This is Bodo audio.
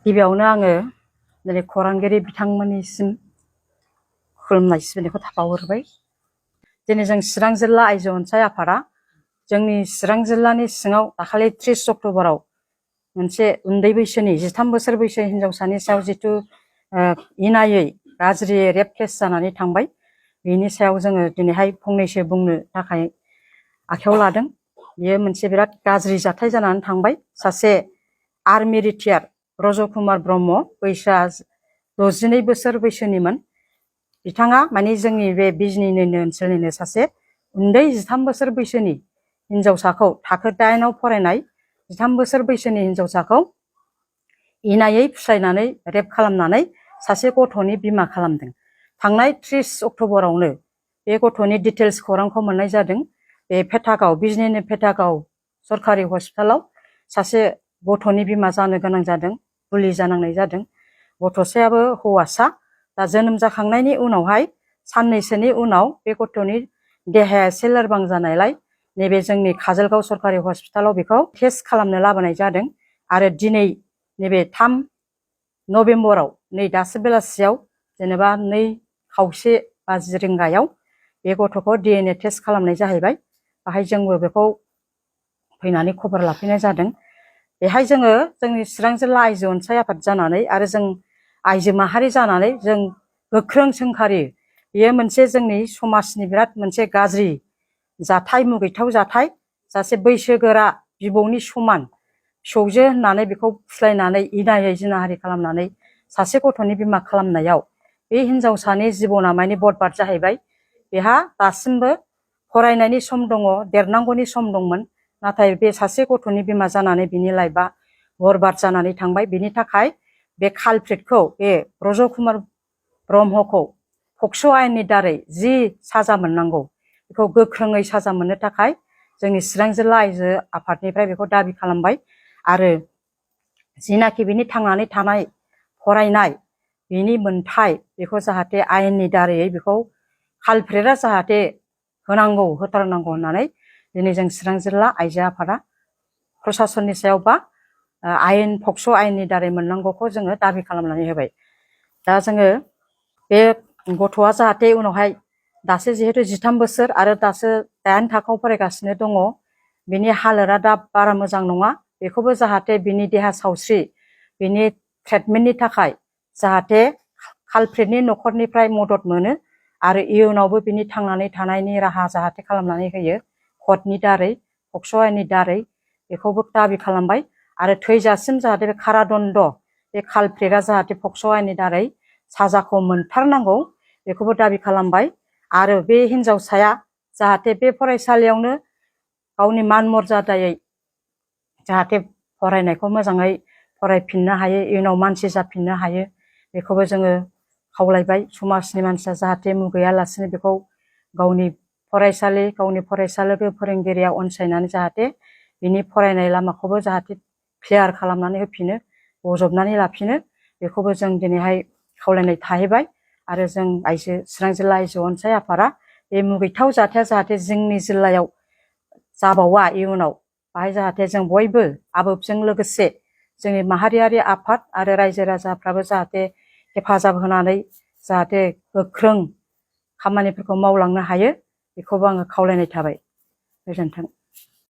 गिबियावनो आङो दिनै खौरांगिरि बिथांमोननिसिम खुलुमनाय सिबिनायखौ बावहरबाय। दिनै जों चिरां जिल्ला आइजो अनसाय आफादा जोंनि चिरां जिल्लानि सिङाव दाखालि 30 अक्ट'बराव मोनसे उन्दै बैसोनि 13 बोसोर बैसो हिनजावसानि सायाव जिथु इनायै गाज्रि रेप केस जानानै थांबाय, बेनि सायाव जोङो दिनैहाय फंनैसो बुंनो थाखाय आखायाव लादों। बेयो मोनसे बिराद गाज्रि जाथाय जानानै थांबाय। सासे आर्मि रिटायार रज कुमार ब्रह्म, बैसोआ 62 बोसोर बैसोनिमोन। बिथाङा माने जोंनि बे बिजनीनिनो ओनसोलनिनो सासे उन्दै 13 बोसोर बैसोनि हिनजावसाखौ, थाखो 8 आव फरायनाय 13 बोसोर बैसोनि हिनजावसाखौ इनायै फुस्लायनानै रेप खालामनानै सासे गथ'नि बिमा खालामदों। थांनाय 30 अक्ट'बरावनो बे गथ'नि डिटेल्स खौरांखौ मोननाय जादों। बे पेटागाव, बिजनीनि पेटागाव सरकारि हस्पिटालाव सासे गथ'नि बिमा जानो गोनां जादों, गुलि जानांनाय जादों। गथ'सायाबो हौवासा। दा जोनोम जाखांनायनि उनावहाय साननैसोनि उनाव बे गथ'नि देहाया एसे लोरबां जानायलाय नैबे जोंनि काजलगाव सरकारि हस्पिटालाव बेखौ टेस्ट खालामनो लाबोनाय जादों। आरो दिनै नैबे 3 नभेम्बराव नै दासो बेलासियाव जेनेबा 2:30 रिंगायाव बे गथ'खौ DNA टेस्ट खालामनाय जाहैबाय। बाहाय जोंबो बेखौ फैनानै खबर लाफैनाय जादों। बेहाय जोङो जोंनि चिरां जिल्ला आइजो अनसाय आफाद जानानै आरो जों आइजो माहारि जानानै जों गोख्रों सोंखारियो। बेयो मोनसे जोंनि समाजनि बिराद मोनसे गाज्रि जाथाय, मुगैथाव जाथाय। सासे बैसोगोरा बिबौनि समान फिसौजो होननानै बेखौ फुस्लायनानै इनायै जिनाहारि खालामनानै सासे गथ'नि बिमा खालामनायाव बे हिनजावसानि जिबना माने बरबाद जाहैबाय। बेहा दासिमबो फरायनायनि सम दङ, देरनांगौनि सम दंमोन, नाथाय बे सासे गथ'नि बिमा जानानै बिनि लाइफआ बरबाद जानानै थांबाय। बिनि थाखाय बे कालप्रिटखौ, बे रज कुमार ब्रह्मखौ पक्स' आयेननि दारै जि साजा मोननांगौ बेखौ गोख्रोङै साजा मोननो थाखाय जोंनि चिरां जिल्ला आइजो आफादनिफ्राय बेखौ दाबि खालामबाय। आरो जिनाखि बिनि थांनानै थानाय फरायनाय बिनि मोनथाय, बेखौ जाहाथे आयेननि दारै बेखौ कालप्रिटआ जाहाथे होनांगौ, होथारनांगौ होननानै दिनै जों चिरां जिल्ला आइजो आफादा प्रसासननि सायाव बा आयेन, पक्स' आयेननि दारै मोननांगौखौ जोङो दाबि खालामनानै होबाय। दा जोङो बे गथ'आ जाहाथे उनावहाय दासो जिहेतु 13 बोसोर आरो दासो 8 थाखोआव फरायगासिनो दङ, बिनि हालोदा दा बारा मोजां नङा। बेखौबो जाहाथे बिनि देहा सावस्रि, बिनि ट्रिटमेन्टनि थाखाय जाहाथे कालप्रिटनि न'खरनिफ्राय मदद मोनो आरो इयुनावबो बिनि थांनानै थानायनि राहा जाहाथे खालामनानै होयो कर्टनि दारै, पक्स' आयेननि दारै, बेखौबो दाबि खालामबाय। आरो थैजासिम जाहाथे बे कारादन्ड, बे कालप्रिटआ जाहाथे पक्स' आयेननि दारै साजाखौ मोनथारनांगौ बेखौबो दाबि खालामबाय। आरो बे हिनजावसाया जाहाथे बे फरायसालियावनो गावनि मान मर्यादायै जाहाथे फरायनायखौ मोजाङै फरायफिननो हायो, इयुनाव मानसि जाफिननो हायो, बेखौबो जोङो खावलायबाय। समाजनि मानसिया जाहाथे मुगैयालासिनो बेखौ गावनि फरायसालि, गावनि फरायसालोगो फोरोंगिरिया अनसायनानै जाहाथे बिनि फरायनाय लामाखौबो जाहाथे क्लियार खालामनानै होफिनो, बजबनानै लाफिनो, बेखौबो जों दिनैहाय खावलायनाय थाहैबाय। आरो जों चिरां जिल्ला आइजो अनसाय आफादा बे मुगैथाव जाथाया जाहाथे जोंनि जिल्लायाव जाबावा इयुनाव, बाहाय जाहाथे जों बयबो आबोबजों लोगोसे जोंनि माहारियारि आफाद आरो रायजो राजाफ्राबो जाहाथे हेफाजाब होनानै जाहाथे गोख्रों खामानिफोरखौ मावलांनो हायो, बेखौबो आङो खावलायनाय थाबाय। गोजोन्थों।